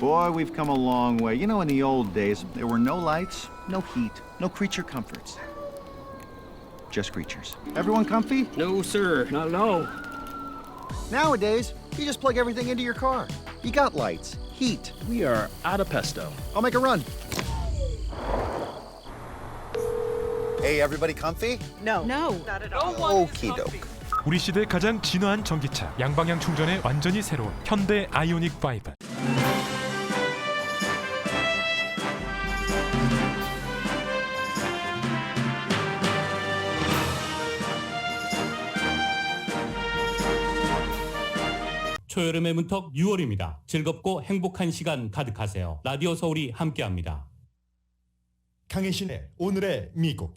Boy, we've come a long way. You know, in the old days, there were no lights, no heat, no creature comforts. Just creatures. Everyone comfy? No, sir. Not at all. Nowadays, you just plug everything into your car. You got lights, heat. We are out of pesto. I'll make a run. Hey, everybody comfy? No. Okie doke. 우리 시대 가장 진화한 전기차, 양방향 충전에 완전히 새로운 현대 아이오닉 5. 초여름의 문턱 6월입니다. 즐겁고 행복한 시간 가득하세요. 라디오 서울이 함께합니다. 강혜신의 오늘의 미국.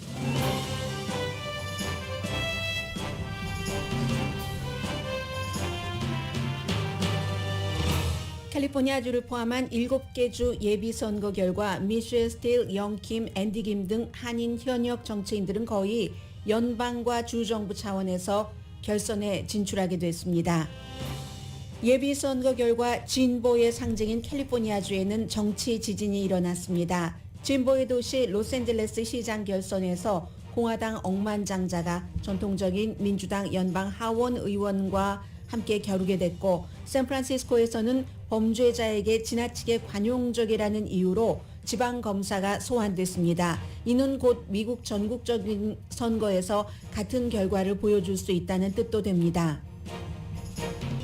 캘리포니아주를 포함한 7개 주 예비선거 결과 미셸 스틸, 영킴, 앤디 김 등 한인 현역 정치인들은 거의 연방과 주정부 차원에서 결선에 진출하게 됐습니다. 예비선거 결과 진보의 상징인 캘리포니아주에는 정치 지진이 일어났습니다. 진보의 도시 로스앤젤레스 시장 결선에서 공화당 억만장자가 전통적인 민주당 연방 하원 의원과 함께 겨루게 됐고, 샌프란시스코에서는 범죄자에게 지나치게 관용적이라는 이유로 지방검사가 소환됐습니다. 이는 곧 미국 전국적인 선거에서 같은 결과를 보여줄 수 있다는 뜻도 됩니다.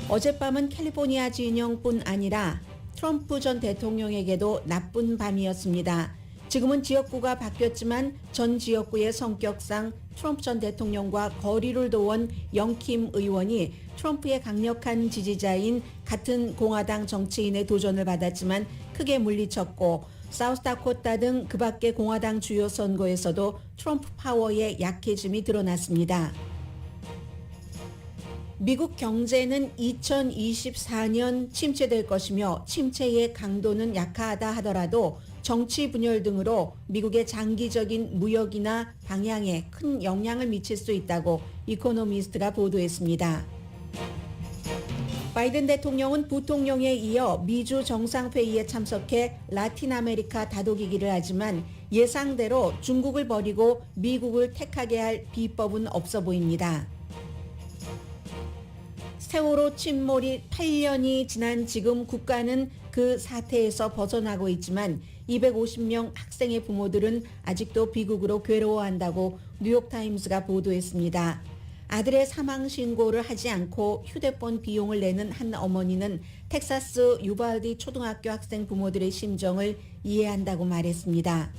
어젯밤은 캘리포니아 진영뿐 아니라 트럼프 전 대통령에게도 나쁜 밤이었습니다. 지금은 지역구가 바뀌었지만 전 지역구의 성격상 트럼프 전 대통령과 거리를 두은 영킴 의원이 트럼프의 강력한 지지자인 같은 공화당 정치인의 도전을 받았지만 크게 물리쳤고, 사우스다코타 등 그 밖의 공화당 주요 선거에서도 트럼프 파워의 약해짐이 드러났습니다. 미국 경제는 2024년 침체될 것이며 침체의 강도는 약하다 하더라도 정치 분열 등으로 미국의 장기적인 무역이나 방향에 큰 영향을 미칠 수 있다고 이코노미스트가 보도했습니다. 바이든 대통령은 부통령에 이어 미주 정상회의에 참석해 라틴 아메리카 다독이기를 하지만 예상대로 중국을 버리고 미국을 택하게 할 비법은 없어 보입니다. 세월호 침몰이 8년이 지난 지금 국가는 그 사태에서 벗어나고 있지만 250명 학생의 부모들은 아직도 비극으로 괴로워한다고 뉴욕타임스가 보도했습니다. 아들의 사망 신고를 하지 않고 휴대폰 비용을 내는 한 어머니는 텍사스 유발디 초등학교 학생 부모들의 심정을 이해한다고 말했습니다.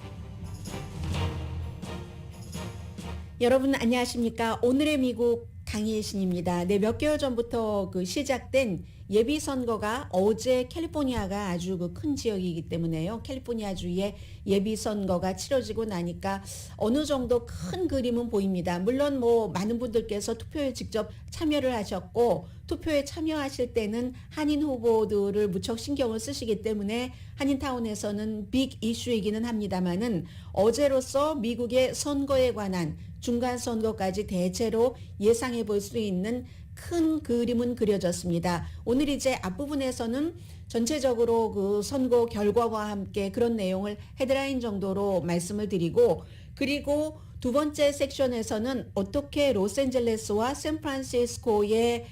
여러분 안녕하십니까? 오늘의 미국 강혜신입니다. 네, 몇 개월 전부터 시작된 예비선거가 어제 캘리포니아가 아주 큰 지역이기 때문에요. 캘리포니아주의 예비선거가 치러지고 나니까 어느 정도 큰 그림은 보입니다. 물론 많은 분들께서 투표에 직접 참여를 하셨고, 투표에 참여하실 때는 한인 후보들을 무척 신경을 쓰시기 때문에 한인타운에서는 빅 이슈이기는 합니다만은 어제로서 미국의 선거에 관한 중간선거까지 대체로 예상해 볼 수 있는 큰 그림은 그려졌습니다. 오늘 이제 앞부분에서는 전체적으로 그 선거 결과와 함께 그런 내용을 헤드라인 정도로 말씀을 드리고, 그리고 두 번째 섹션에서는 어떻게 로스앤젤레스와 샌프란시스코의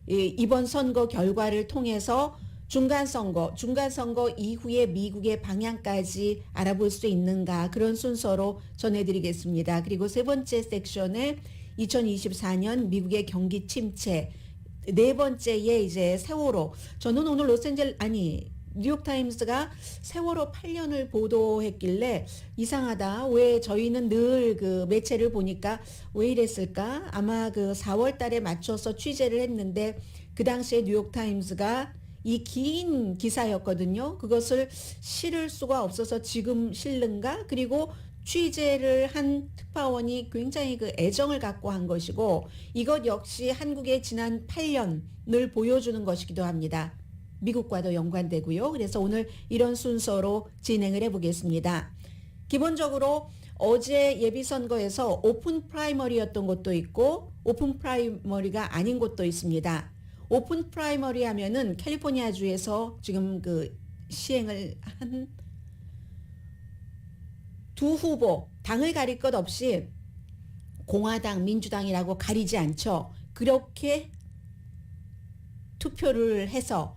이번 선거 결과를 통해서 중간선거 이후의 미국의 방향까지 알아볼 수 있는가, 그런 순서로 전해드리겠습니다. 그리고 세 번째 섹션에 2024년 미국의 경기 침체, 네 번째에 이제 세월호. 저는 오늘 뉴욕타임스가 세월호 8년을 보도했길래 이상하다. 왜 저희는 늘 그 매체를 보니까 왜 이랬을까? 아마 4월 달에 맞춰서 취재를 했는데 그 당시에 뉴욕타임스가 이 긴 기사였거든요. 그것을 실을 수가 없어서 지금 실는가? 그리고 취재를 한 특파원이 굉장히 애정을 갖고 한 것이고, 이것 역시 한국의 지난 8년을 보여주는 것이기도 합니다. 미국과도 연관되고요. 그래서 오늘 이런 순서로 진행을 해보겠습니다. 기본적으로 어제 예비선거에서 오픈 프라이머리였던 곳도 있고 오픈 프라이머리가 아닌 곳도 있습니다. 오픈 프라이머리 하면은 캘리포니아주에서 지금 시행을 한 두 후보, 당을 가릴 것 없이 공화당, 민주당이라고 가리지 않죠. 그렇게 투표를 해서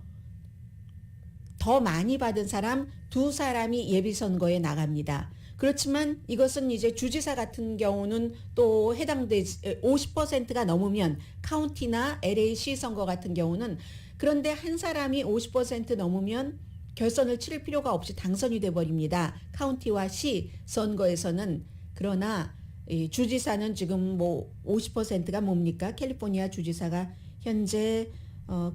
더 많이 받은 사람 두 사람이 예비선거에 나갑니다. 그렇지만 이것은 이제 주지사 같은 경우는 또 해당되지 50%가 넘으면 카운티나 LA시 선거 같은 경우는 그런데 한 사람이 50% 넘으면 결선을 치를 필요가 없이 당선이 돼 버립니다. 카운티와 시 선거에서는. 그러나 이 주지사는 지금 뭐 50%가 뭡니까? 캘리포니아 주지사가 현재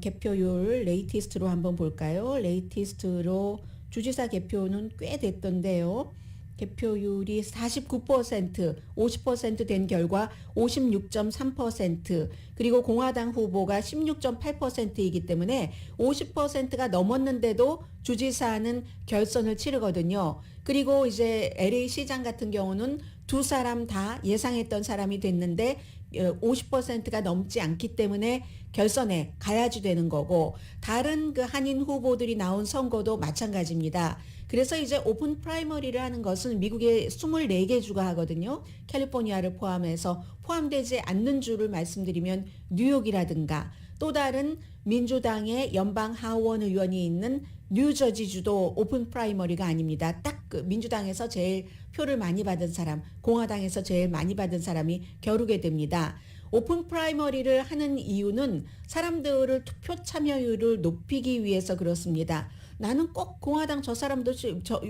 개표율 레이티스트로 한번 볼까요? 레이티스트로 주지사 개표는 꽤 됐던데요. 개표율이 49%, 50% 된 결과 56.3%, 그리고 공화당 후보가 16.8%이기 때문에 50%가 넘었는데도 주지사는 결선을 치르거든요. 그리고 이제 LA 시장 같은 경우는 두 사람 다 예상했던 사람이 됐는데 50%가 넘지 않기 때문에 결선에 가야지 되는 거고, 다른 그 한인 후보들이 나온 선거도 마찬가지입니다. 그래서 이제 오픈 프라이머리를 하는 것은 미국의 24개 주가 하거든요. 캘리포니아를 포함해서 포함되지 않는 주를 말씀드리면 뉴욕이라든가 또 다른 민주당의 연방 하원 의원이 있는 뉴저지주도 오픈 프라이머리가 아닙니다. 딱 그 민주당에서 제일 표를 많이 받은 사람, 공화당에서 제일 많이 받은 사람이 겨루게 됩니다. 오픈 프라이머리를 하는 이유는 사람들을 투표 참여율을 높이기 위해서 그렇습니다. 나는 꼭 공화당 저 사람도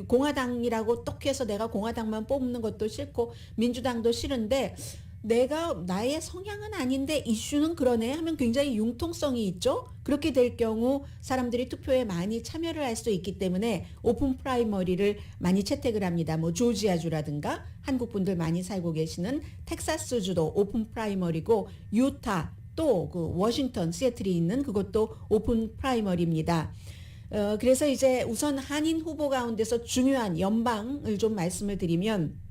공화당이라고 똑 해서 내가 공화당만 뽑는 것도 싫고 민주당도 싫은데 내가 나의 성향은 아닌데 이슈는 그러네 하면 굉장히 융통성이 있죠. 그렇게 될 경우 사람들이 투표에 많이 참여를 할 수 있기 때문에 오픈 프라이머리를 많이 채택을 합니다. 뭐 조지아주라든가 한국 분들 많이 살고 계시는 텍사스주도 오픈 프라이머리고, 유타 또 그 워싱턴 시애틀이 있는 그것도 오픈 프라이머리입니다. 그래서 이제 우선 한인 후보 가운데서 중요한 연방을 좀 말씀을 드리면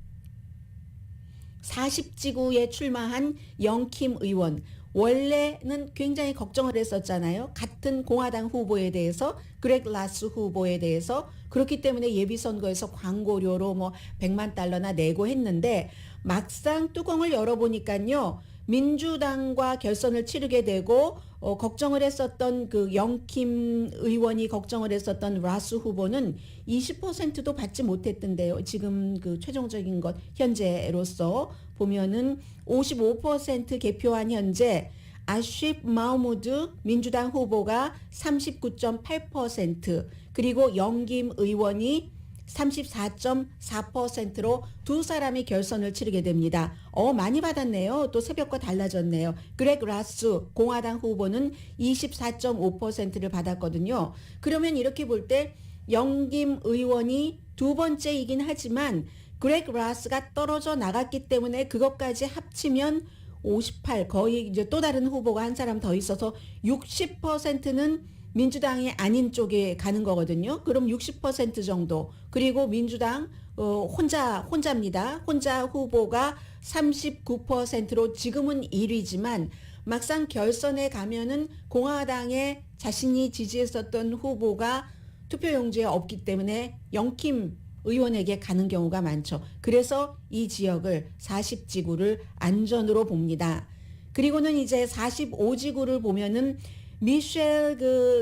40지구에 출마한 영킴 의원, 원래는 굉장히 걱정을 했었잖아요. 같은 공화당 후보에 대해서, 그렉 라스 후보에 대해서. 그렇기 때문에 예비선거에서 광고료로 뭐 $100만 내고 했는데 막상 뚜껑을 열어보니까요. 민주당과 결선을 치르게 되고 걱정을 했었던 그 영킴 의원이 걱정을 했었던 라스 후보는 20%도 받지 못했던데요. 지금 그 최종적인 것 현재로서 보면은 55% 개표한 현재 아쉽 마우무드 민주당 후보가 39.8%, 그리고 영김 의원이 34.4%로 두 사람이 결선을 치르게 됩니다. 많이 받았네요. 또 새벽과 달라졌네요. 그렉 라스 공화당 후보는 24.5%를 받았거든요. 그러면 이렇게 볼 때 영김 의원이 두 번째이긴 하지만 그렉 라스가 떨어져 나갔기 때문에 그것까지 합치면 58, 거의 이제 또 다른 후보가 한 사람 더 있어서 60%는 민주당이 아닌 쪽에 가는 거거든요. 그럼 60% 정도. 그리고 민주당 혼자입니다. 혼자 후보가 39%로 지금은 1위지만 막상 결선에 가면은 공화당에 자신이 지지했었던 후보가 투표용지에 없기 때문에 영킴 의원에게 가는 경우가 많죠. 그래서 이 지역을 40지구를 안전으로 봅니다. 그리고는 이제 45지구를 보면은 미셸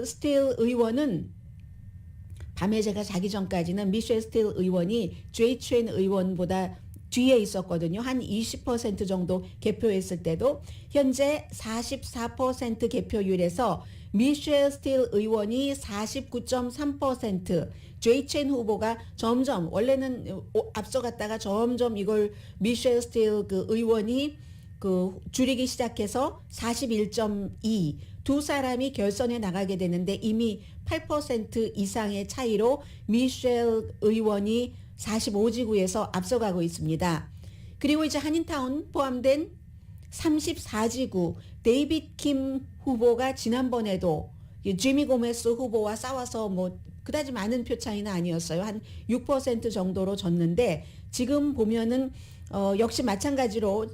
스틸 의원은 밤에 제가 자기 전까지는 미셸 스틸 의원이 제이 첸 의원보다 뒤에 있었거든요. 한 20% 정도 개표했을 때도 현재 44% 개표율에서 미셸 스틸 의원이 49.3%, 제이 첸 후보가 점점 원래는 앞서갔다가 점점 이걸 미셸 스틸 의원이 줄이기 시작해서 41.2, 두 사람이 결선에 나가게 되는데 이미 8% 이상의 차이로 미셸 의원이 45지구에서 앞서가고 있습니다. 그리고 이제 한인타운 포함된 34지구 데이빗 킴 후보가 지난번에도 지미 고메스 후보와 싸워서 그다지 많은 표 차이는 아니었어요. 한 6% 정도로 졌는데 지금 보면은 역시 마찬가지로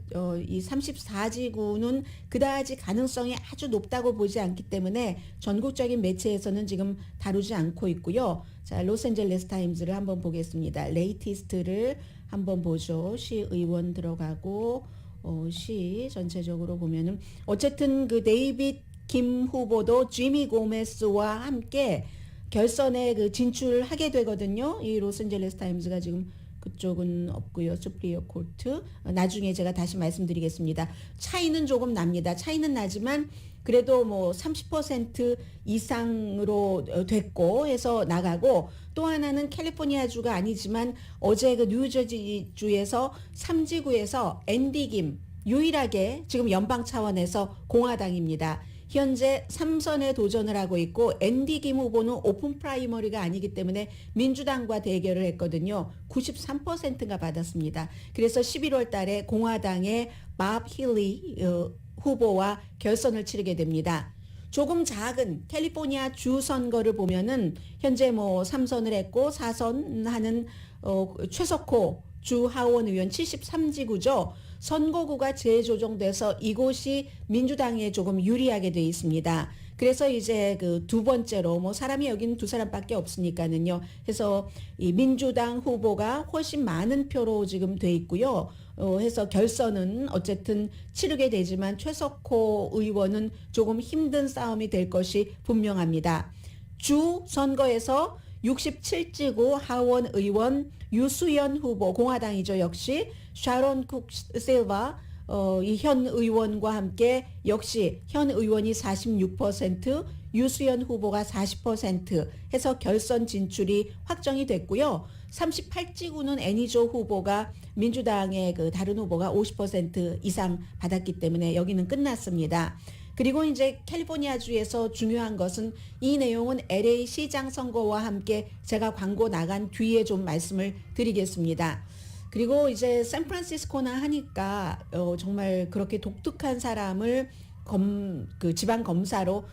이 34지구는 그다지 가능성이 아주 높다고 보지 않기 때문에 전국적인 매체에서는 지금 다루지 않고 있고요. 자, 로스앤젤레스 타임즈를 한번 보겠습니다. 레이티스트를 한번 보죠. 시 의원 들어가고 시 전체적으로 보면은 어쨌든 그 데이빗 김 후보도 지미 고메스와 함께 결선에 그 진출하게 되거든요. 이 로스앤젤레스 타임즈가 지금 그쪽은 없고요. 수프리어 코트. 나중에 제가 다시 말씀드리겠습니다. 차이는 조금 납니다. 차이는 나지만 그래도 뭐 30% 이상으로 됐고 해서 나가고 또 하나는 캘리포니아주가 아니지만 어제 그 뉴저지주에서 3지구에서 앤디 김 유일하게 지금 연방 차원에서 공화당입니다. 현재 3선에 도전을 하고 있고 앤디 김 후보는 오픈 프라이머리가 아니기 때문에 민주당과 대결을 했거든요. 93%가 받았습니다. 그래서 11월 달에 공화당의 밥 힐리 후보와 결선을 치르게 됩니다. 조금 작은 캘리포니아 주 선거를 보면은 현재 뭐 3선을 했고 4선 하는 최석호 주 하원 의원 73지구죠. 선거구가 재조정돼서 이곳이 민주당에 조금 유리하게 돼 있습니다. 그래서 이제 그 두 번째로 뭐 사람이 여기는 두 사람밖에 없으니까는요. 해서 이 민주당 후보가 훨씬 많은 표로 지금 돼 있고요. 해서 결선은 어쨌든 치르게 되지만 최석호 의원은 조금 힘든 싸움이 될 것이 분명합니다. 주 선거에서 67지구 하원 의원 유수연 후보 공화당이죠. 역시 샤론 쿡 실바 이 현 의원과 함께 역시 현 의원이 46% 유수연 후보가 40% 해서 결선 진출이 확정이 됐고요. 38지구는 애니조 후보가 민주당의 그 다른 후보가 50% 이상 받았기 때문에 여기는 끝났습니다. 그리고 이제 캘리포니아주에서 중요한 것은 이 내용은 LA 시장 선거와 함께 제가 광고 나간 뒤에 좀 말씀을 드리겠습니다. 그리고 이제 샌프란시스코나 하니까 정말 그렇게 독특한 사람을 그 지방 검사로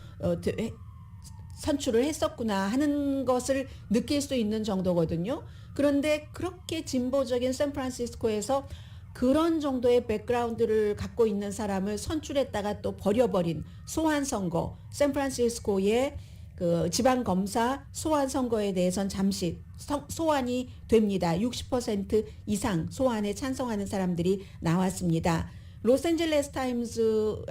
선출을 했었구나 하는 것을 느낄 수 있는 정도거든요. 그런데 그렇게 진보적인 샌프란시스코에서 그런 정도의 백그라운드를 갖고 있는 사람을 선출했다가 또 버려버린 소환 선거, 샌프란시스코의 그 지방 검사 소환 선거에 대해선 잠시 소환이 됩니다. 60% 이상 소환에 찬성하는 사람들이 나왔습니다. 로스앤젤레스 타임즈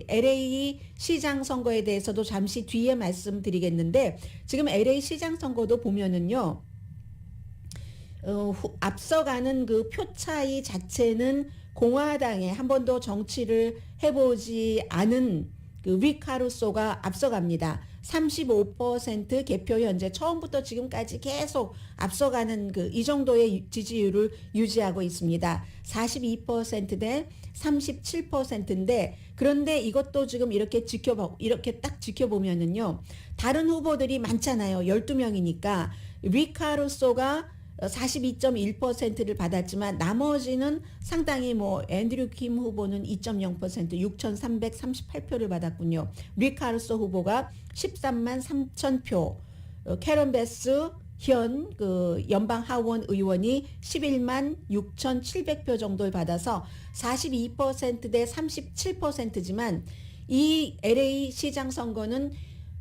LA 시장 선거에 대해서도 잠시 뒤에 말씀드리겠는데 지금 LA 시장 선거도 보면은요. 앞서가는 그 표 차이 자체는 공화당에 한 번도 정치를 해보지 않은 그 릭 카루소가 앞서갑니다. 35% 개표 현재 처음부터 지금까지 계속 앞서가는 그 이 정도의 지지율을 유지하고 있습니다. 42% 대 37%인데 그런데 이것도 지금 이렇게 딱 지켜보면은요. 다른 후보들이 많잖아요. 12명이니까 릭 카루소가 42.1%를 받았지만 나머지는 상당히 뭐 앤드류 킴 후보는 2.0% 6,338표를 받았군요. 릭 카루소 후보가 13만 3천 표, 캐런 베스 현 그 연방 하원 의원이 11만 6,700표 정도를 받아서 42% 대 37%지만 이 LA 시장 선거는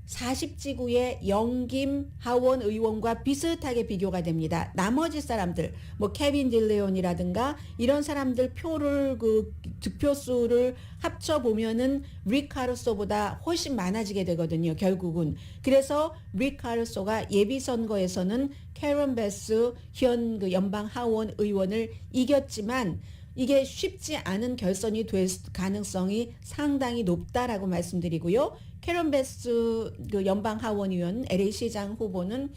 40지구의 영김 하원 의원과 비슷하게 비교가 됩니다. 나머지 사람들, 뭐 케빈 딜레온이라든가 이런 사람들 표를 그 득표수를 합쳐 보면은 릭 카루소보다 훨씬 많아지게 되거든요. 결국은. 그래서 릭 카루소가 예비 선거에서는 캐런 베스 현 그 연방 하원 의원을 이겼지만 이게 쉽지 않은 결선이 될 가능성이 상당히 높다라고 말씀드리고요. 캐런 베스 그 연방 하원의원 LA 시장 후보는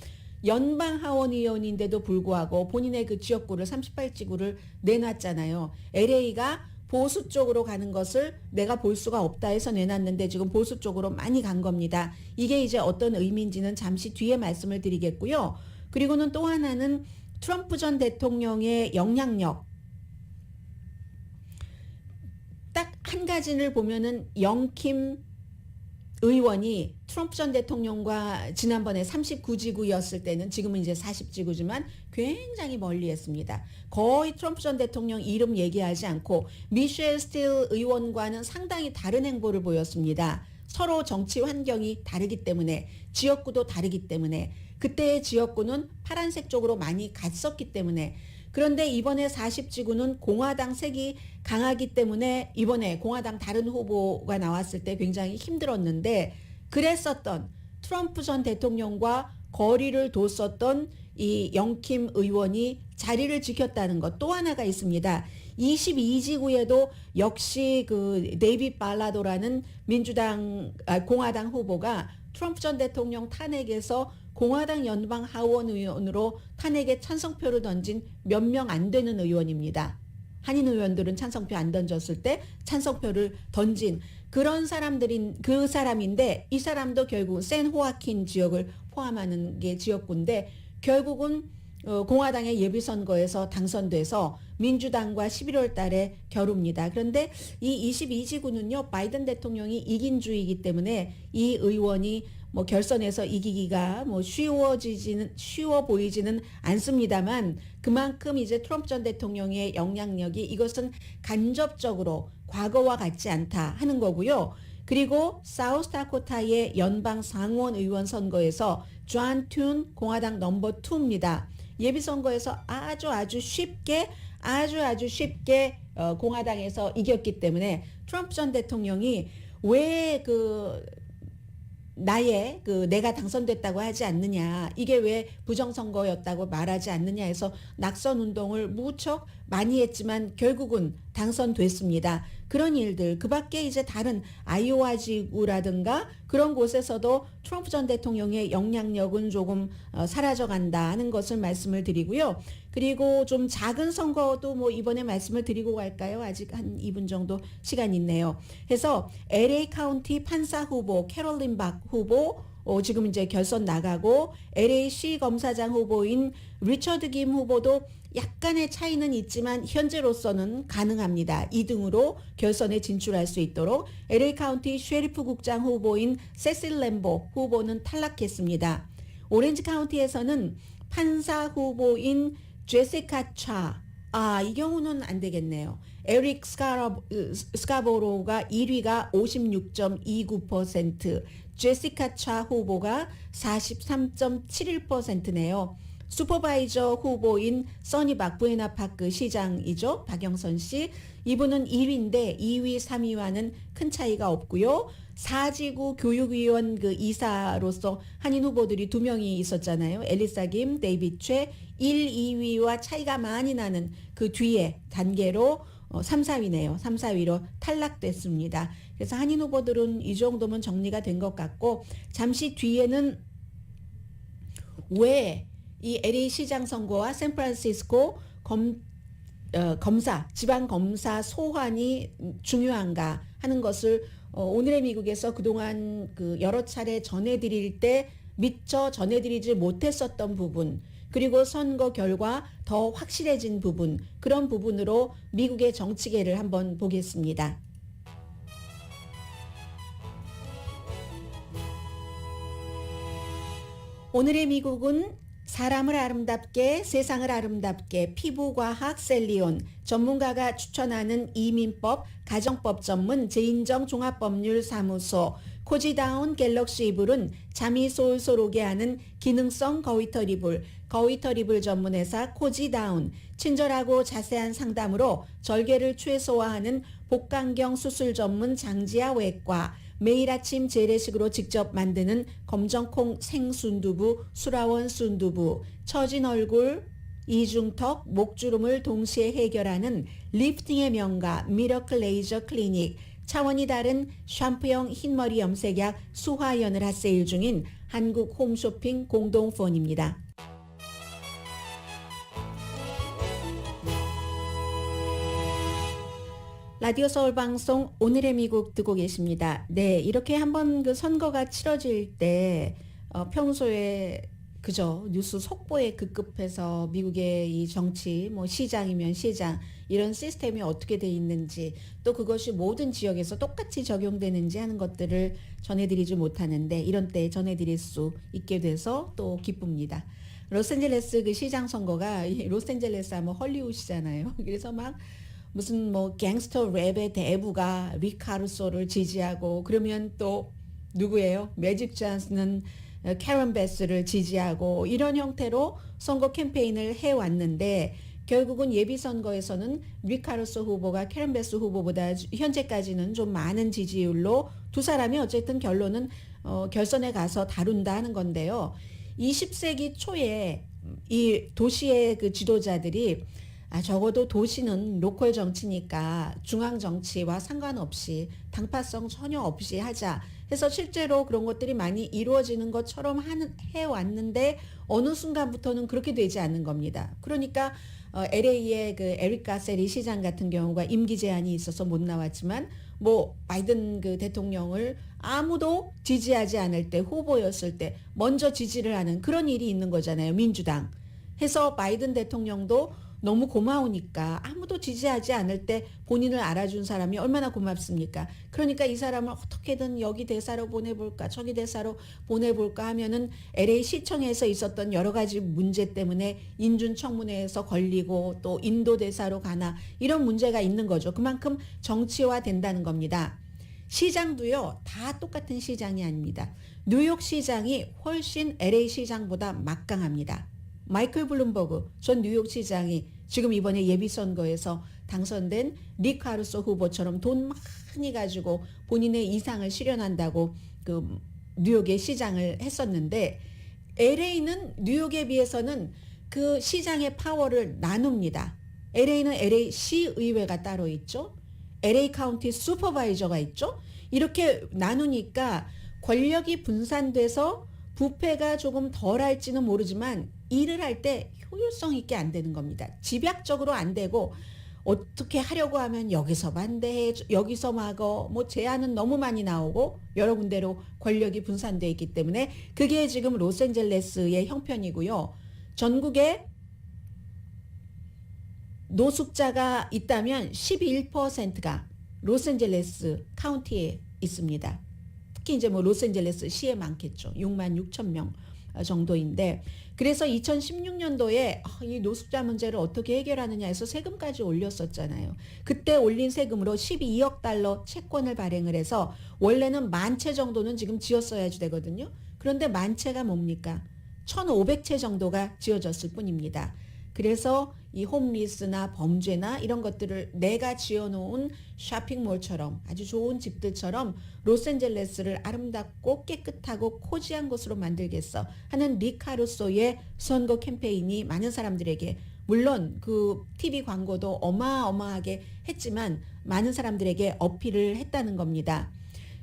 연방 하원의원인데도 불구하고 본인의 그 지역구를 38지구를 내놨잖아요. LA가 보수 쪽으로 가는 것을 내가 볼 수가 없다 해서 내놨는데 지금 보수 쪽으로 많이 간 겁니다. 이게 이제 어떤 의미인지는 잠시 뒤에 말씀을 드리겠고요. 그리고는 또 하나는 트럼프 전 대통령의 영향력. 딱 한 가지를 보면은 영킴 의원이 트럼프 전 대통령과 지난번에 39지구였을 때는 지금은 이제 40지구지만 굉장히 멀리 했습니다. 거의 트럼프 전 대통령 이름 얘기하지 않고 미셸 스틸 의원과는 상당히 다른 행보를 보였습니다. 서로 정치 환경이 다르기 때문에 지역구도 다르기 때문에 그때의 지역구는 파란색 쪽으로 많이 갔었기 때문에 그런데 이번에 40지구는 공화당 색이 강하기 때문에 이번에 공화당 다른 후보가 나왔을 때 굉장히 힘들었는데 그랬었던 트럼프 전 대통령과 거리를 뒀었던 이 영킴 의원이 자리를 지켰다는 것 또 하나가 있습니다. 22지구에도 역시 그 데이빗 발라도라는 공화당 후보가 트럼프 전 대통령 탄핵에서 공화당 연방 하원 의원으로 탄핵에 찬성표를 던진 몇 명 안 되는 의원입니다. 한인 의원들은 찬성표 안 던졌을 때 찬성표를 던진 그런 그 사람인데 이 사람도 결국 샌 호아킨 지역을 포함하는 게 지역구인데 결국은 공화당의 예비선거에서 당선돼서 민주당과 11월 달에 겨룹니다. 그런데 이 22지구는요, 바이든 대통령이 이긴 주이기 때문에 이 의원이 뭐 결선에서 이기기가 뭐 쉬워 보이지는 않습니다만 그만큼 이제 트럼프 전 대통령의 영향력이 이것은 간접적으로 과거와 같지 않다 하는 거고요. 그리고 사우스다코타의 연방 상원 의원 선거에서 존 튠 공화당 넘버 2입니다. 예비선거에서 아주 쉽게 공화당에서 이겼기 때문에 트럼프 전 대통령이 왜 내가 당선됐다고 하지 않느냐, 이게 왜 부정선거였다고 말하지 않느냐 해서 낙선 운동을 무척 많이 했지만 결국은 당선됐습니다. 그런 일들, 그 밖에 이제 다른 아이오와 지구라든가 그런 곳에서도 트럼프 전 대통령의 영향력은 조금 사라져간다 하는 것을 말씀을 드리고요. 그리고 좀 작은 선거도 뭐 이번에 말씀을 드리고 갈까요? 아직 한 2분 정도 시간이 있네요. 그래서 LA 카운티 판사 후보 캐롤린 박 후보 지금 이제 결선 나가고 LA시 검사장 후보인 리처드 김 후보도 약간의 차이는 있지만 현재로서는 가능합니다. 2등으로 결선에 진출할 수 있도록 LA 카운티 셰리프 국장 후보인 세실 램보 후보는 탈락했습니다. 오렌지 카운티에서는 판사 후보인 제시카 차, 이 경우는 안 되겠네요. 에릭 스카보로가 1위가 56.29%, 제시카 차 후보가 43.71%네요. 슈퍼바이저 후보인 써니박 부에나파크 시장이죠. 박영선 씨. 이분은 1위인데 2위, 3위와는 큰 차이가 없고요. 4지구 교육위원 이사로서 한인 후보들이 2명이 있었잖아요. 엘리사 김, 데이빗 최, 1, 2위와 차이가 많이 나는 그 뒤에 단계로 3, 4위네요. 3, 4위로 탈락됐습니다. 그래서 한인 후보들은 이 정도면 정리가 된 것 같고 잠시 뒤에는 왜 이 LA 시장 선거와 샌프란시스코 지방검사 소환이 중요한가 하는 것을 오늘의 미국에서 그동안 여러 차례 전해드릴 때 미처 전해드리지 못했었던 부분, 그리고 선거 결과 더 확실해진 부분, 그런 부분으로 미국의 정치계를 한번 보겠습니다. 오늘의 미국은 사람을 아름답게, 세상을 아름답게, 피부과학 셀리온, 전문가가 추천하는 이민법, 가정법 전문 제인정 종합법률사무소, 코지다운 갤럭시 이불은 잠이 솔솔 오게 하는 기능성 거위털 이불, 거위털 이불 전문회사 코지다운, 친절하고 자세한 상담으로 절개를 최소화하는 복강경 수술 전문 장지아 외과, 매일 아침 재래식으로 직접 만드는 검정콩 생순두부 수라원 순두부, 처진 얼굴, 이중턱, 목주름을 동시에 해결하는 리프팅의 명가 미러클 레이저 클리닉, 차원이 다른 샴푸형 흰머리 염색약 수화연을 핫세일 중인 한국 홈쇼핑 공동폰입니다. 라디오 서울 방송 오늘의 미국 듣고 계십니다. 네, 이렇게 한번 선거가 치러질 때 평소에 그죠. 뉴스 속보에 급급해서 미국의 이 정치, 뭐 시장이면 시장, 이런 시스템이 어떻게 돼 있는지, 또 그것이 모든 지역에서 똑같이 적용되는지 하는 것들을 전해드리지 못하는데, 이런 때 전해드릴 수 있게 돼서 또 기쁩니다. 로스앤젤레스 그 시장 선거가, 이 로스앤젤레스 하면 헐리우드잖아요. 그래서 막 무슨 뭐 갱스터 랩의 대부가 리카루소를 지지하고, 그러면 또 누구예요? 매직 존슨은 캐런 베스를 지지하고, 이런 형태로 선거 캠페인을 해왔는데, 결국은 예비선거에서는 리카루소 후보가 캐런 베스 후보보다 현재까지는 좀 많은 지지율로 두 사람이 어쨌든 결론은 결선에 가서 다룬다 하는 건데요. 20세기 초에 이 도시의 그 지도자들이 적어도 도시는 로컬 정치니까 중앙 정치와 상관없이 당파성 전혀 없이 하자 해서 실제로 그런 것들이 많이 이루어지는 것처럼 해왔는데, 어느 순간부터는 그렇게 되지 않는 겁니다. 그러니까 LA의 그 에릭 가세리 시장 같은 경우가 임기 제한이 있어서 못 나왔지만, 뭐 바이든 그 대통령을 아무도 지지하지 않을 때, 후보였을 때 먼저 지지를 하는 그런 일이 있는 거잖아요. 민주당 해서 바이든 대통령도 너무 고마우니까, 아무도 지지하지 않을 때 본인을 알아준 사람이 얼마나 고맙습니까? 그러니까 이 사람을 어떻게든 여기 대사로 보내볼까, 저기 대사로 보내볼까 하면은 LA 시청에서 있었던 여러 가지 문제 때문에 인준청문회에서 걸리고, 또 인도 대사로 가나, 이런 문제가 있는 거죠. 그만큼 정치화 된다는 겁니다. 시장도요, 다 똑같은 시장이 아닙니다. 뉴욕 시장이 훨씬 LA 시장보다 막강합니다. 마이클 블룸버그 전 뉴욕시장이 지금 이번에 예비선거에서 당선된 리카루소 후보처럼 돈 많이 가지고 본인의 이상을 실현한다고 그 뉴욕의 시장을 했었는데, LA는 뉴욕에 비해서는 그 시장의 파워를 나눕니다. LA는 LA 시의회가 따로 있죠. LA 카운티 슈퍼바이저가 있죠. 이렇게 나누니까 권력이 분산돼서 부패가 조금 덜 할지는 모르지만 일을 할 때 효율성 있게 안 되는 겁니다. 집약적으로 안 되고, 어떻게 하려고 하면 여기서 반대해, 여기서 막어, 뭐 제안은 너무 많이 나오고 여러 군데로 권력이 분산되어 있기 때문에 그게 지금 로스앤젤레스의 형편이고요. 전국에 노숙자가 있다면 11%가 로스앤젤레스 카운티에 있습니다. 특히 이제 뭐 로스앤젤레스 시에 많겠죠. 6만 6천 명 정도인데, 그래서 2016년도에 이 노숙자 문제를 어떻게 해결하느냐 해서 세금까지 올렸었잖아요. 그때 올린 세금으로 12억 달러 채권을 발행을 해서, 원래는 10,000채 정도는 지금 지었어야지 되거든요. 그런데 10,000채가 뭡니까? 1,500채 정도가 지어졌을 뿐입니다. 그래서 이 홈리스나 범죄나 이런 것들을 내가 지어놓은 쇼핑몰처럼, 아주 좋은 집들처럼 로스앤젤레스를 아름답고 깨끗하고 코지한 곳으로 만들겠어 하는 리카루소의 선거 캠페인이 많은 사람들에게, 물론 그 TV 광고도 어마어마하게 했지만 많은 사람들에게 어필을 했다는 겁니다.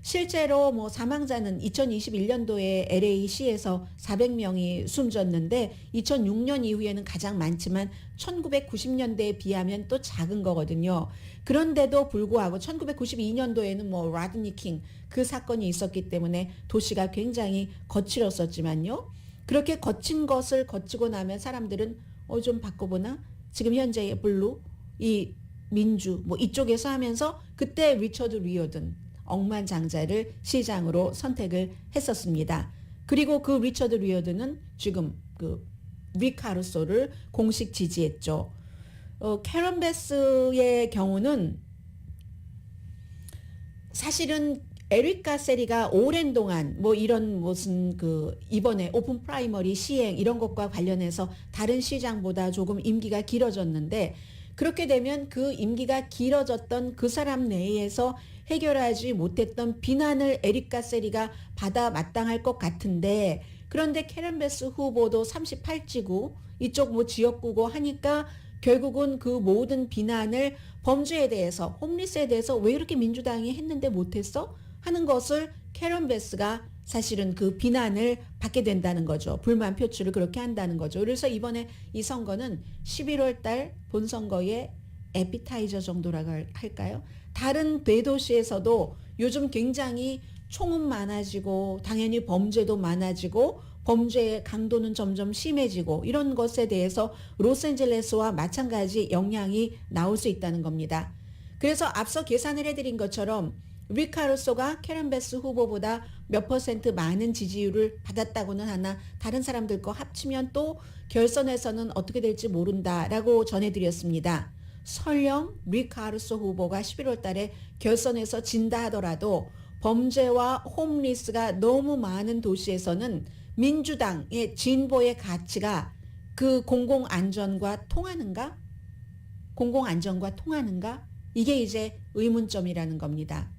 실제로 뭐 사망자는 2021년도에 LA시에서 400명이 숨졌는데 2006년 이후에는 가장 많지만 1990년대에 비하면 또 작은 거거든요. 그런데도 불구하고 1992년도에는 뭐 라드니 킹 그 사건이 있었기 때문에 도시가 굉장히 거칠었었지만요. 그렇게 거친 것을 거치고 나면 사람들은 좀 바꿔보나? 지금 현재의 블루, 이 민주 뭐 이쪽에서 하면서 그때 리처드 리어든 억만장자를 시장으로 선택을 했었습니다. 그리고 그 리처드 리어드는 지금 그 리카루소를 공식 지지했죠. 캐런 베스의 경우는 사실은 에릭 가세리가 오랜 동안 뭐 이런 무슨 그 이번에 오픈 프라이머리 시행 이런 것과 관련해서 다른 시장보다 조금 임기가 길어졌는데, 그렇게 되면 그 임기가 길어졌던 그 사람 내에서 해결하지 못했던 비난을 에릭 가세리가 받아 마땅할 것 같은데, 그런데 캐런 베스 후보도 38지구 이쪽 뭐 지역구고 하니까 결국은 그 모든 비난을 범죄에 대해서, 홈리스에 대해서 왜 이렇게 민주당이 했는데 못했어? 하는 것을 캐런 베스가 사실은 그 비난을 받게 된다는 거죠. 불만 표출을 그렇게 한다는 거죠. 그래서 이번에 이 선거는 11월 달 본선거의 에피타이저 정도라고 할까요? 다른 대도시에서도 요즘 굉장히 총은 많아지고 당연히 범죄도 많아지고 범죄의 강도는 점점 심해지고 이런 것에 대해서 로스앤젤레스와 마찬가지 영향이 나올 수 있다는 겁니다. 그래서 앞서 계산을 해드린 것처럼 릭 카루소가 캐런 베스 후보보다 몇 퍼센트 많은 지지율을 받았다고는 하나 다른 사람들 거 합치면 또 결선에서는 어떻게 될지 모른다라고 전해드렸습니다. 설령 릭 카루소 후보가 11월 달에 결선에서 진다 하더라도 범죄와 홈리스가 너무 많은 도시에서는 민주당의 진보의 가치가 그 공공안전과 통하는가? 공공안전과 통하는가? 이게 이제 의문점이라는 겁니다.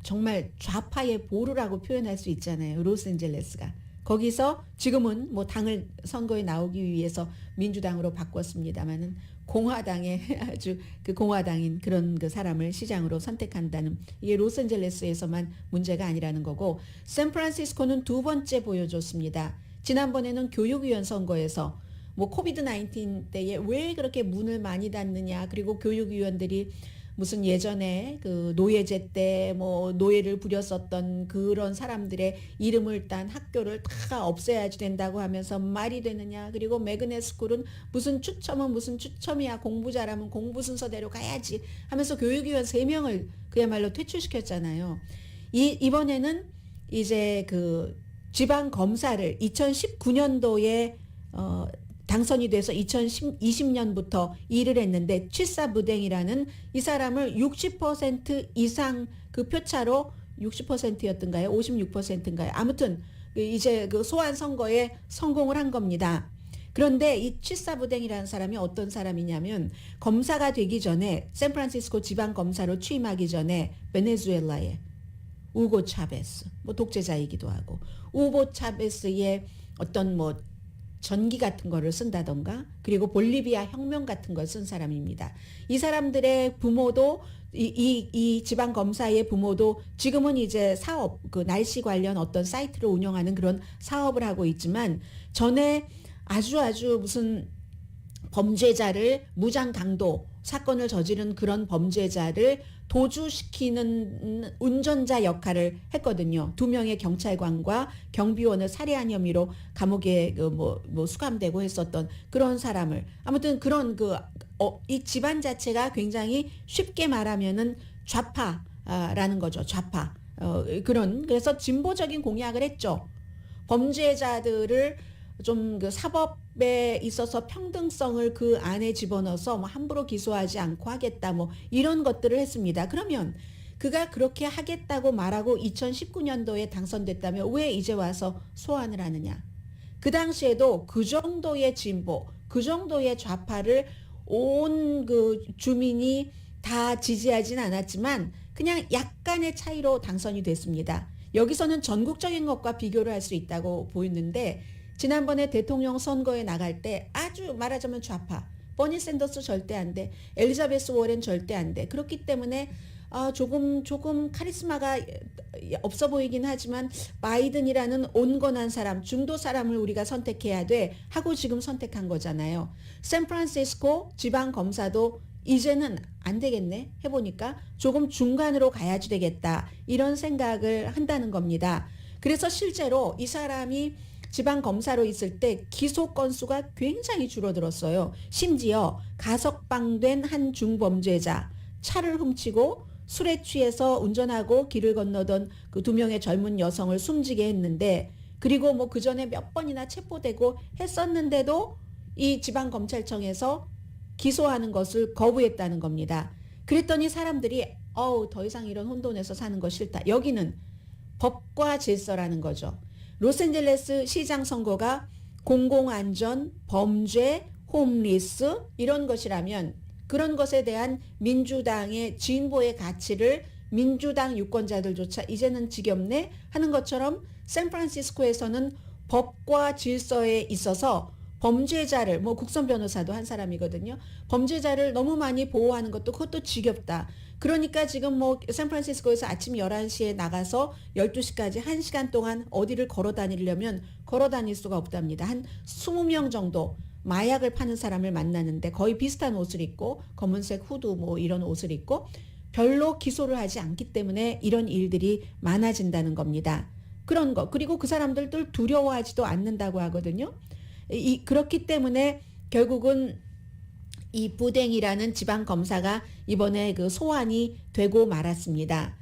정말 좌파의 보루라고 표현할 수 있잖아요. 로스앤젤레스가. 거기서 지금은 뭐 당을 선거에 나오기 위해서 민주당으로 바꿨습니다만은 공화당의 아주 그 공화당인 그런 그 사람을 시장으로 선택한다는 이게 로스앤젤레스에서만 문제가 아니라는 거고 샌프란시스코는 두 번째 보여줬습니다. 지난번에는 교육위원 선거에서 뭐 코비드 19 때에 왜 그렇게 문을 많이 닫느냐 그리고 교육위원들이 무슨 예전에 그 노예제 때 뭐 노예를 부렸었던 그런 사람들의 이름을 딴 학교를 다 없애야 된다고 하면서 말이 되느냐 그리고 매그넷 스쿨은 무슨 추첨은 무슨 추첨이야 공부 잘하면 공부 순서대로 가야지 하면서 교육위원 3명을 그야말로 퇴출시켰잖아요. 이번에는 이제 그 지방 검사를 2019년도에 당선이 돼서 2020년부터 일을 했는데 취사부댕이라는 이 사람을 60% 이상 그 표차로 60%였던가요? 56%인가요? 아무튼 이제 그 소환 선거에 성공을 한 겁니다. 그런데 이 취사부댕이라는 사람이 어떤 사람이냐면 검사가 되기 전에 샌프란시스코 지방 검사로 취임하기 전에 베네수엘라의 우고 차베스, 뭐 독재자이기도 하고 우고 차베스의 어떤 뭐 전기 같은 거를 쓴다던가 그리고 볼리비아 혁명 같은 걸 쓴 사람입니다. 이 사람들의 부모도 이 지방 검사의 부모도 지금은 이제 사업 그 날씨 관련 어떤 사이트를 운영하는 그런 사업을 하고 있지만 전에 아주 무슨 범죄자를 무장 강도 사건을 저지른 그런 범죄자를 도주시키는 운전자 역할을 했거든요. 2명의 경찰관과 경비원을 살해한 혐의로 감옥에 뭐 수감되고 했었던 그런 사람을 아무튼 그런 이 집안 자체가 굉장히 쉽게 말하면은 좌파라는 거죠. 좌파. 그래서 진보적인 공약을 했죠. 범죄자들을 좀 그 사법에 있어서 평등성을 그 안에 집어넣어서 뭐 함부로 기소하지 않고 하겠다 뭐 이런 것들을 했습니다. 그러면 그가 그렇게 하겠다고 말하고 2019년도에 당선됐다면 왜 이제 와서 소환을 하느냐? 그 당시에도 그 정도의 진보, 그 정도의 좌파를 온 그 주민이 다 지지하진 않았지만 그냥 약간의 차이로 당선이 됐습니다. 여기서는 전국적인 것과 비교를 할 수 있다고 보였는데 지난번에 대통령 선거에 나갈 때 아주 말하자면 좌파, 버니 샌더스 절대 안 돼, 엘리자베스 워렌 절대 안 돼. 그렇기 때문에 조금 카리스마가 없어 보이긴 하지만 바이든이라는 온건한 사람, 중도 사람을 우리가 선택해야 돼 하고 지금 선택한 거잖아요. 샌프란시스코 지방 검사도 이제는 안 되겠네 해보니까 조금 중간으로 가야지 되겠다 이런 생각을 한다는 겁니다. 그래서 실제로 이 사람이 지방 검사로 있을 때 기소 건수가 굉장히 줄어들었어요. 심지어 가석방된 한 중범죄자, 차를 훔치고 술에 취해서 운전하고 길을 건너던 그 2명의 젊은 여성을 숨지게 했는데 그리고 뭐 그 전에 몇 번이나 체포되고 했었는데도 이 지방 검찰청에서 기소하는 것을 거부했다는 겁니다. 그랬더니 사람들이 더 이상 이런 혼돈에서 사는 거 싫다. 여기는 법과 질서라는 거죠. 로스앤젤레스 시장 선거가 공공안전, 범죄, 홈리스 이런 것이라면 그런 것에 대한 민주당의 진보의 가치를 민주당 유권자들조차 이제는 지겹네 하는 것처럼 샌프란시스코에서는 법과 질서에 있어서 범죄자를 뭐 국선 변호사도 한 사람이거든요. 범죄자를 너무 많이 보호하는 것도 그것도 지겹다. 그러니까 지금 뭐 샌프란시스코에서 아침 11시에 나가서 12시까지 1시간 동안 어디를 걸어 다니려면 걸어 다닐 수가 없답니다. 한 20명 정도 마약을 파는 사람을 만나는데 거의 비슷한 옷을 입고 검은색 후드 뭐 이런 옷을 입고 별로 기소를 하지 않기 때문에 이런 일들이 많아진다는 겁니다. 그런 거. 그리고 그 사람들도 두려워하지도 않는다고 하거든요. 그렇기 때문에 결국은 이 부댕이라는 지방 검사가 이번에 그 소환이 되고 말았습니다.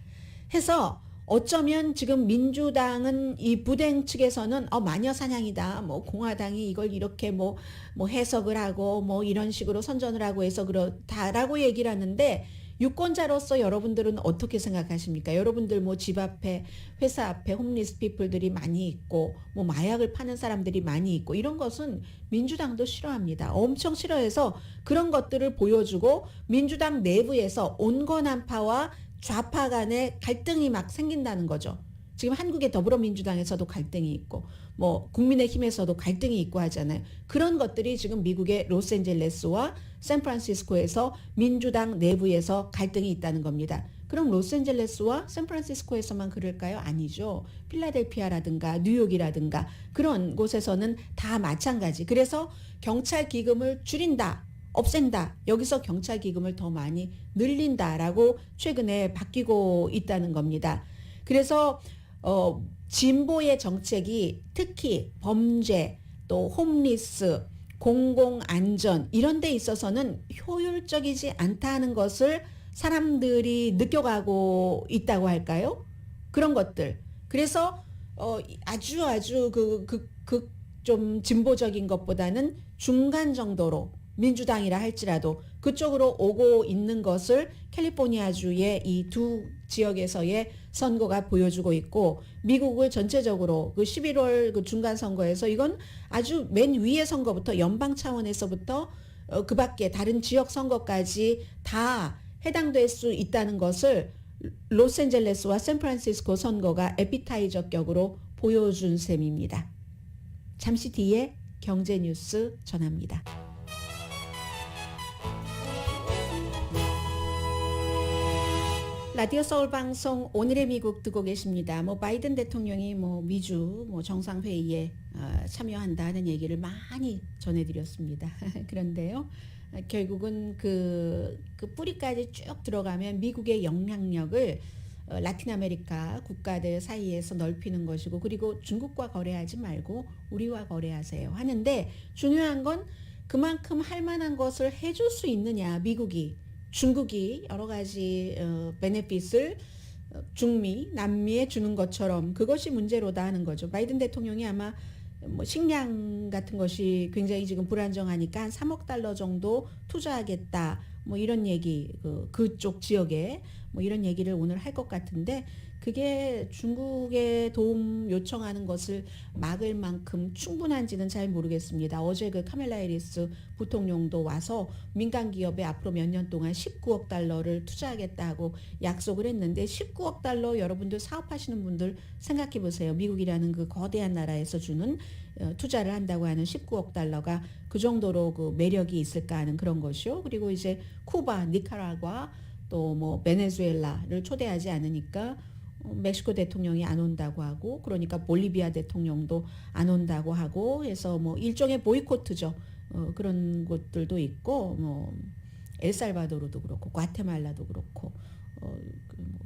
해서 어쩌면 지금 민주당은 이 부댕 측에서는 마녀 사냥이다. 뭐 공화당이 이걸 이렇게 뭐 해석을 하고 뭐 이런 식으로 선전을 하고 해서 그렇다라고 얘기를 하는데 유권자로서 여러분들은 어떻게 생각하십니까? 여러분들 뭐 집 앞에 회사 앞에 홈리스 피플들이 많이 있고 뭐 마약을 파는 사람들이 많이 있고 이런 것은 민주당도 싫어합니다. 엄청 싫어해서 그런 것들을 보여주고 민주당 내부에서 온건한파와 좌파 간의 갈등이 막 생긴다는 거죠. 지금 한국의 더불어민주당에서도 갈등이 있고 뭐 국민의힘에서도 갈등이 있고 하잖아요. 그런 것들이 지금 미국의 로스앤젤레스와 샌프란시스코에서 민주당 내부에서 갈등이 있다는 겁니다. 그럼 로스앤젤레스와 샌프란시스코에서만 그럴까요? 아니죠. 필라델피아라든가 뉴욕이라든가 그런 곳에서는 다 마찬가지. 그래서 경찰 기금을 줄인다. 없앤다. 여기서 경찰 기금을 더 많이 늘린다라고 최근에 바뀌고 있다는 겁니다. 그래서 진보의 정책이 특히 범죄, 또 홈리스, 공공안전 이런 데 있어서는 효율적이지 않다는 것을 사람들이 느껴가고 있다고 할까요? 그런 것들. 그래서 아주 좀 진보적인 것보다는 중간 정도로 민주당이라 할지라도 그쪽으로 오고 있는 것을 캘리포니아주의 이 두 지역에서의 선거가 보여주고 있고 미국을 전체적으로 그 11월 그 중간 선거에서 이건 아주 맨 위의 선거부터 연방 차원에서부터 그 밖에 다른 지역 선거까지 다 해당될 수 있다는 것을 로스앤젤레스와 샌프란시스코 선거가 에피타이저 격으로 보여준 셈입니다. 잠시 뒤에 경제 뉴스 전합니다. 라디오 서울 방송 오늘의 미국 듣고 계십니다. 뭐 바이든 대통령이 뭐 미주 정상 회의에 참여한다는 얘기를 많이 전해드렸습니다. 그런데요, 결국은 그 뿌리까지 쭉 들어가면 미국의 영향력을 라틴 아메리카 국가들 사이에서 넓히는 것이고 그리고 중국과 거래하지 말고 우리와 거래하세요 하는데 중요한 건 그만큼 할 만한 것을 해줄 수 있느냐 미국이. 중국이 여러 가지 베네핏을 중미, 남미에 주는 것처럼 그것이 문제로다 하는 거죠. 바이든 대통령이 아마 뭐 식량 같은 것이 굉장히 지금 불안정하니까 한 3억 달러 정도 투자하겠다. 뭐 이런 얘기 그쪽 지역에 뭐 이런 얘기를 오늘 할 것 같은데 그게 중국에 도움 요청하는 것을 막을 만큼 충분한지는 잘 모르겠습니다. 어제 그 카멜라 해리스 부통령도 와서 민간 기업에 앞으로 몇 년 동안 19억 달러를 투자하겠다고 약속을 했는데 19억 달러 여러분들 사업하시는 분들 생각해 보세요. 미국이라는 그 거대한 나라에서 주는 투자를 한다고 하는 19억 달러가 그 정도로 그 매력이 있을까 하는 그런 것이요. 그리고 이제 쿠바, 니카라과 또 뭐 베네수엘라를 초대하지 않으니까 멕시코 대통령이 안 온다고 하고 그러니까 볼리비아 대통령도 안 온다고 하고 해서 뭐 일종의 보이콧이죠. 그런 곳들도 있고 뭐 엘살바도르도 그렇고 과테말라도 그렇고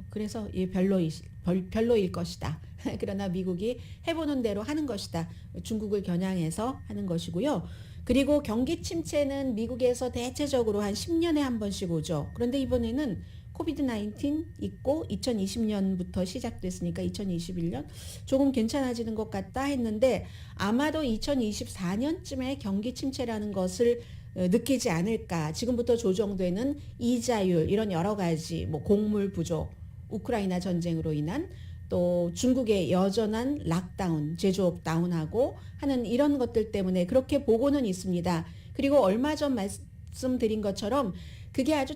그래서 별로일 것이다. 그러나 미국이 해보는 대로 하는 것이다. 중국을 겨냥해서 하는 것이고요. 그리고 경기 침체는 미국에서 대체적으로 한 10년에 한 번씩 오죠. 그런데 이번에는 코비드-19 있고 2020년부터 시작됐으니까 2021년 조금 괜찮아지는 것 같다 했는데 아마도 2024년쯤에 경기 침체라는 것을 느끼지 않을까. 지금부터 조정되는 이자율 이런 여러 가지 뭐 곡물 부족, 우크라이나 전쟁으로 인한 또 중국의 여전한 락다운, 제조업 다운하고 하는 이런 것들 때문에 그렇게 보고는 있습니다. 그리고 얼마 전 말씀드린 것처럼 그게 아주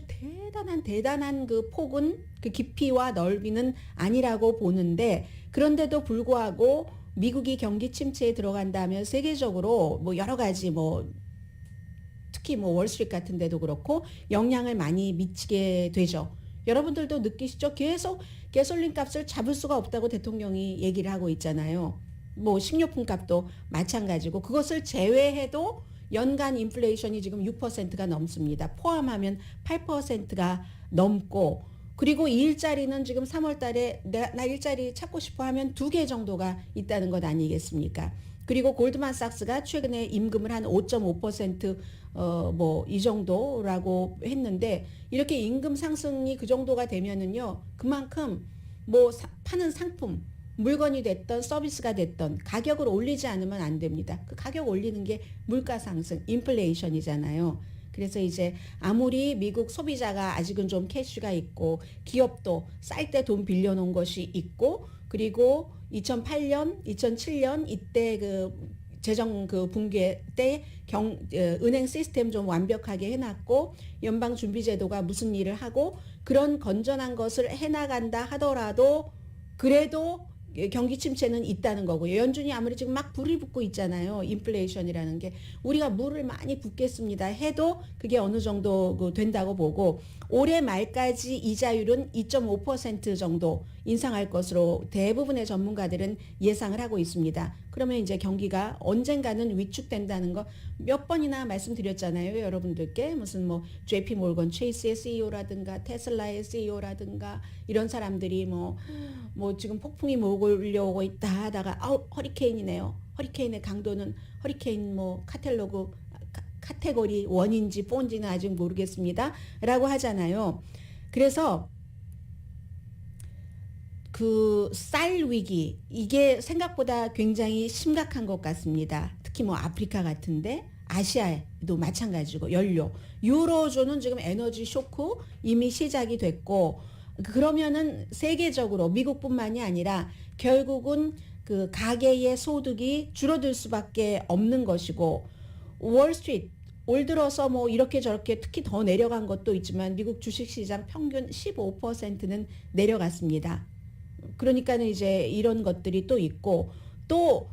대단한 그 폭은 그 깊이와 넓이는 아니라고 보는데 그런데도 불구하고 미국이 경기 침체에 들어간다면 세계적으로 뭐 여러 가지 뭐 특히 뭐 월스트리트 같은 데도 그렇고 영향을 많이 미치게 되죠. 여러분들도 느끼시죠? 계속 가솔린 값을 잡을 수가 없다고 대통령이 얘기를 하고 있잖아요. 뭐 식료품 값도 마찬가지고 그것을 제외해도 연간 인플레이션이 지금 6%가 넘습니다. 포함하면 8%가 넘고 그리고 이 일자리는 지금 3월 달에 나 일자리 찾고 싶어 하면 2개 정도가 있다는 것 아니겠습니까? 그리고 골드만삭스가 최근에 임금을 한 5.5% 뭐 이 정도라고 했는데 이렇게 임금 상승이 그 정도가 되면은요. 그만큼 뭐 파는 상품 물건이 됐던 서비스가 됐던 가격을 올리지 않으면 안 됩니다. 그 가격 올리는 게 물가 상승, 인플레이션이잖아요. 그래서 이제 아무리 미국 소비자가 아직은 좀 캐시가 있고 기업도 쌀 때 돈 빌려놓은 것이 있고 그리고 2008년, 2007년 이때 그 재정 그 붕괴 때 은행 시스템 좀 완벽하게 해놨고 연방준비제도가 무슨 일을 하고 그런 건전한 것을 해나간다 하더라도 그래도 경기 침체는 있다는 거고요. 연준이 아무리 지금 막 불을 붓고 있잖아요. 인플레이션이라는 게 우리가 물을 많이 붓겠습니다 해도 그게 어느 정도 된다고 보고 올해 말까지 이자율은 2.5% 정도 인상할 것으로 대부분의 전문가들은 예상을 하고 있습니다. 그러면 이제 경기가 언젠가는 위축된다는 거 몇 번이나 말씀드렸잖아요. 여러분들께 무슨 뭐 JP 몰건 체이스의 CEO라든가 테슬라의 CEO라든가 이런 사람들이 뭐 지금 폭풍이 몰려오고 있다 하다가 허리케인이네요. 허리케인의 강도는 허리케인 뭐 카테고리 1인지 4인지는 아직 모르겠습니다. 라고 하잖아요. 그래서 그 쌀 위기 이게 생각보다 굉장히 심각한 것 같습니다. 특히 뭐 아프리카 같은데 아시아에도 마찬가지고 연료 유로존은 지금 에너지 쇼크 이미 시작이 됐고 그러면은 세계적으로 미국뿐만이 아니라 결국은 그 가계의 소득이 줄어들 수밖에 없는 것이고 월스트리트 올 들어서 뭐 이렇게 저렇게 특히 더 내려간 것도 있지만 미국 주식시장 평균 15%는 내려갔습니다. 그러니까는 이제 이런 것들이 또 있고 또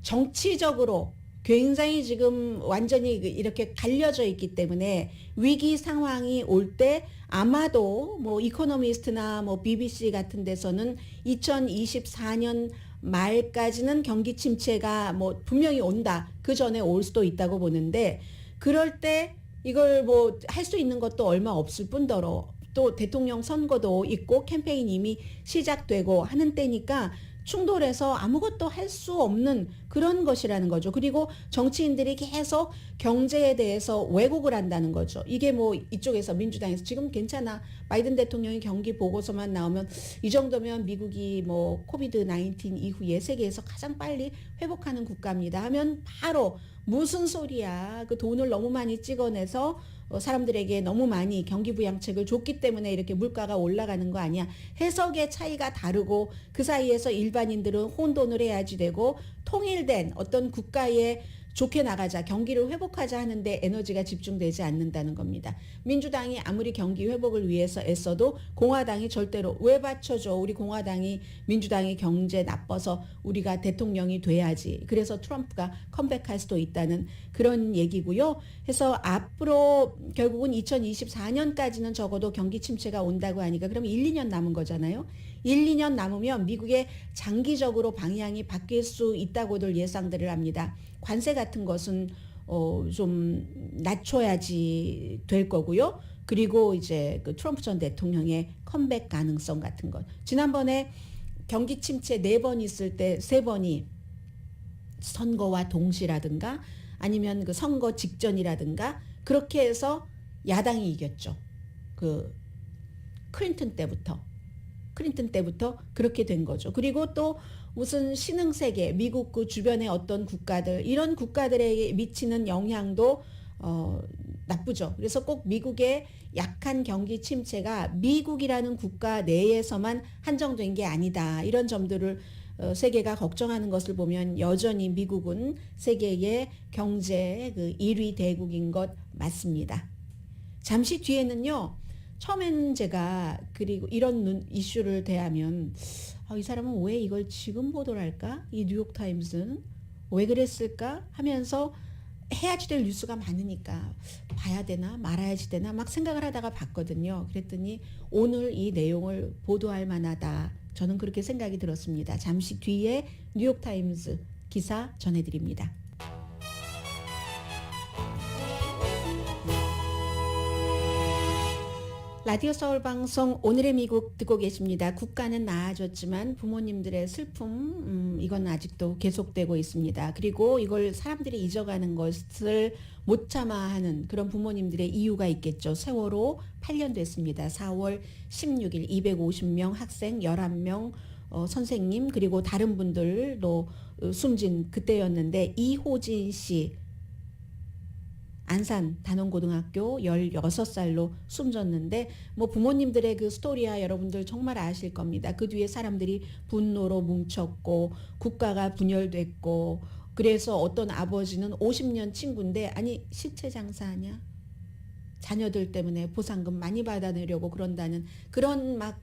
정치적으로 굉장히 지금 완전히 이렇게 갈려져 있기 때문에 위기 상황이 올 때 아마도 뭐 이코노미스트나 뭐 BBC 같은 데서는 2024년 말까지는 경기 침체가 뭐 분명히 온다. 그 전에 올 수도 있다고 보는데 그럴 때 이걸 뭐 할 수 있는 것도 얼마 없을 뿐더러 또 대통령 선거도 있고 캠페인 이미 시작되고 하는 때니까 충돌해서 아무것도 할 수 없는 그런 것이라는 거죠. 그리고 정치인들이 계속 경제에 대해서 왜곡을 한다는 거죠. 이게 뭐 이쪽에서 민주당에서 지금 괜찮아. 바이든 대통령이 경기 보고서만 나오면 이 정도면 미국이 뭐 코비드 19 이후에 세계에서 가장 빨리 회복하는 국가입니다 하면 바로 무슨 소리야. 그 돈을 너무 많이 찍어내서 사람들에게 너무 많이 경기 부양책을 줬기 때문에 이렇게 물가가 올라가는 거 아니야. 해석의 차이가 다르고 그 사이에서 일반인들은 혼돈을 해야지 되고 통일된 어떤 국가의 좋게 나가자 경기를 회복하자 하는데 에너지가 집중되지 않는다는 겁니다. 민주당이 아무리 경기 회복을 위해서 애써도 공화당이 절대로 왜 받쳐줘. 우리 공화당이 민주당이 경제 나빠서 우리가 대통령이 돼야지. 그래서 트럼프가 컴백할 수도 있다는 그런 얘기고요. 해서 앞으로 결국은 2024년까지는 적어도 경기 침체가 온다고 하니까 그러면 1, 2년 남은 거잖아요. 1, 2년 남으면 미국의 장기적으로 방향이 바뀔 수 있다고들 예상들을 합니다. 관세 같은 것은 좀 낮춰야지 될 거고요. 그리고 이제 그 트럼프 전 대통령의 컴백 가능성 같은 것. 지난번에 경기 침체 4번 있을 때 3번이 선거와 동시라든가 아니면 그 선거 직전이라든가 그렇게 해서 야당이 이겼죠. 그 클린턴 때부터 그렇게 된 거죠. 그리고 또 무슨 신흥세계, 미국 그 주변의 어떤 국가들, 이런 국가들에게 미치는 영향도 나쁘죠. 그래서 꼭 미국의 약한 경기 침체가 미국이라는 국가 내에서만 한정된 게 아니다. 이런 점들을 세계가 걱정하는 것을 보면 여전히 미국은 세계의 경제 그 1위 대국인 것 맞습니다. 잠시 뒤에는요. 처음에는 제가 그리고 이런 이슈를 대하면 이 사람은 왜 이걸 지금 보도를 할까? 이 뉴욕타임스는 왜 그랬을까? 하면서 해야지 될 뉴스가 많으니까 봐야 되나 말아야지 되나 막 생각을 하다가 봤거든요. 그랬더니 오늘 이 내용을 보도할 만하다. 저는 그렇게 생각이 들었습니다. 잠시 뒤에 뉴욕타임스 기사 전해드립니다. 라디오 서울 방송 오늘의 미국 듣고 계십니다. 국가는 나아졌지만 부모님들의 슬픔 이건 아직도 계속되고 있습니다. 그리고 이걸 사람들이 잊어가는 것을 못 참아하는 그런 부모님들의 이유가 있겠죠. 세월호 8년 됐습니다. 4월 16일 250명 학생 11명 선생님 그리고 다른 분들도 숨진 그때였는데 이호진 씨 안산 단원고등학교 16살로 숨졌는데 뭐 부모님들의 그 스토리야 여러분들 정말 아실 겁니다. 그 뒤에 사람들이 분노로 뭉쳤고 국가가 분열됐고 그래서 어떤 아버지는 50년 친구인데 아니 시체 장사하냐? 자녀들 때문에 보상금 많이 받아내려고 그런다는 그런 막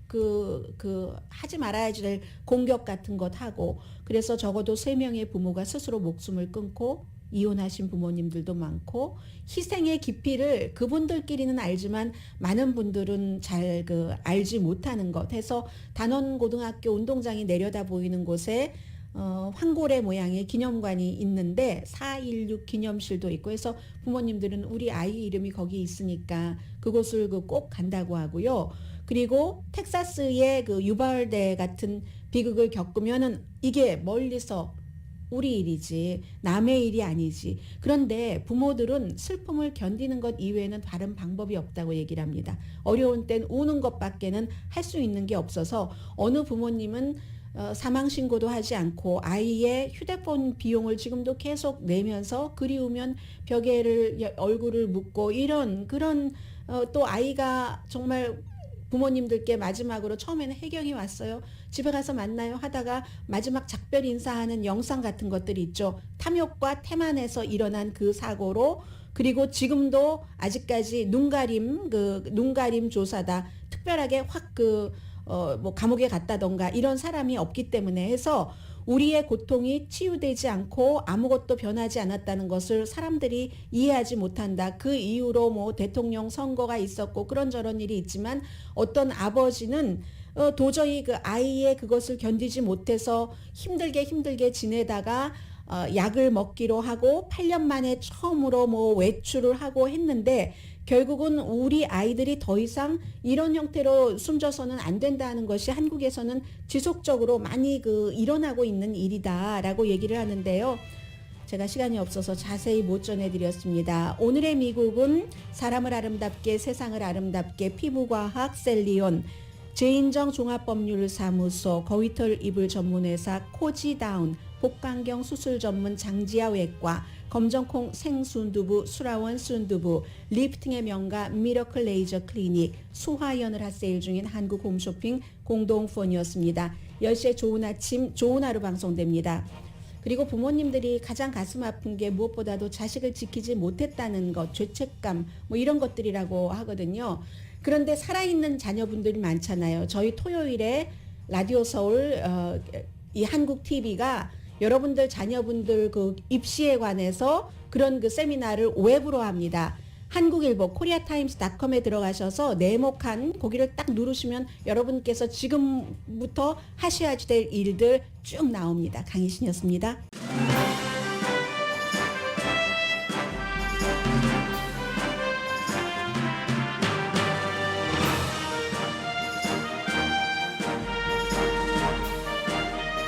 하지 말아야지 될 공격 같은 것 하고 그래서 적어도 3명의 부모가 스스로 목숨을 끊고 이혼하신 부모님들도 많고 희생의 깊이를 그분들끼리는 알지만 많은 분들은 잘 알지 못하는 것 해서 단원고등학교 운동장이 내려다 보이는 곳에 황고래 모양의 기념관이 있는데 4.16 기념실도 있고 해서 부모님들은 우리 아이 이름이 거기 있으니까 그곳을 꼭 간다고 하고요. 그리고 텍사스의 유발대 같은 비극을 겪으면은 이게 멀리서 우리 일이지 남의 일이 아니지. 그런데 부모들은 슬픔을 견디는 것 이외에는 다른 방법이 없다고 얘기를 합니다. 어려운 땐 우는 것밖에는 할 수 있는 게 없어서 어느 부모님은 사망신고도 하지 않고 아이의 휴대폰 비용을 지금도 계속 내면서 그리우면 벽에를 얼굴을 묻고 이런 그런 또 아이가 정말 부모님들께 마지막으로 처음에는 혜경이 왔어요. 집에 가서 만나요 하다가 마지막 작별 인사하는 영상 같은 것들이 있죠. 탐욕과 태만에서 일어난 그 사고로 그리고 지금도 아직까지 눈가림 조사다. 특별하게 확 뭐 감옥에 갔다던가 이런 사람이 없기 때문에 해서 우리의 고통이 치유되지 않고 아무것도 변하지 않았다는 것을 사람들이 이해하지 못한다. 그 이후로 뭐 대통령 선거가 있었고 그런저런 일이 있지만 어떤 아버지는 도저히 그 아이의 그것을 견디지 못해서 힘들게 지내다가 약을 먹기로 하고 8년 만에 처음으로 뭐 외출을 하고 했는데 결국은 우리 아이들이 더 이상 이런 형태로 숨져서는 안 된다는 것이 한국에서는 지속적으로 많이 일어나고 있는 일이다라고 얘기를 하는데요. 제가 시간이 없어서 자세히 못 전해드렸습니다. 오늘의 미국은 사람을 아름답게 세상을 아름답게 피부과학 셀리온 제인정 종합법률사무소 거위털 이불 전문회사 코지다운 복강경 수술 전문 장지아 외과 검정콩 생순두부 수라원 순두부 리프팅의 명가 미러클 레이저 클리닉 수화연을 핫세일 중인 한국 홈쇼핑 공동폰이었습니다. 10시에 좋은 아침 좋은 하루 방송됩니다. 그리고 부모님들이 가장 가슴 아픈 게 무엇보다도 자식을 지키지 못했다는 것 죄책감 뭐 이런 것들이라고 하거든요. 그런데 살아있는 자녀분들이 많잖아요. 저희 토요일에 라디오 서울 이 한국 TV가 여러분들 자녀분들 입시에 관해서 그런 세미나를 웹으로 합니다. 한국일보 코리아타임스닷컴에 들어가셔서 네모칸 거기를 딱 누르시면 여러분께서 지금부터 하셔야 될 일들 쭉 나옵니다. 강희신이었습니다.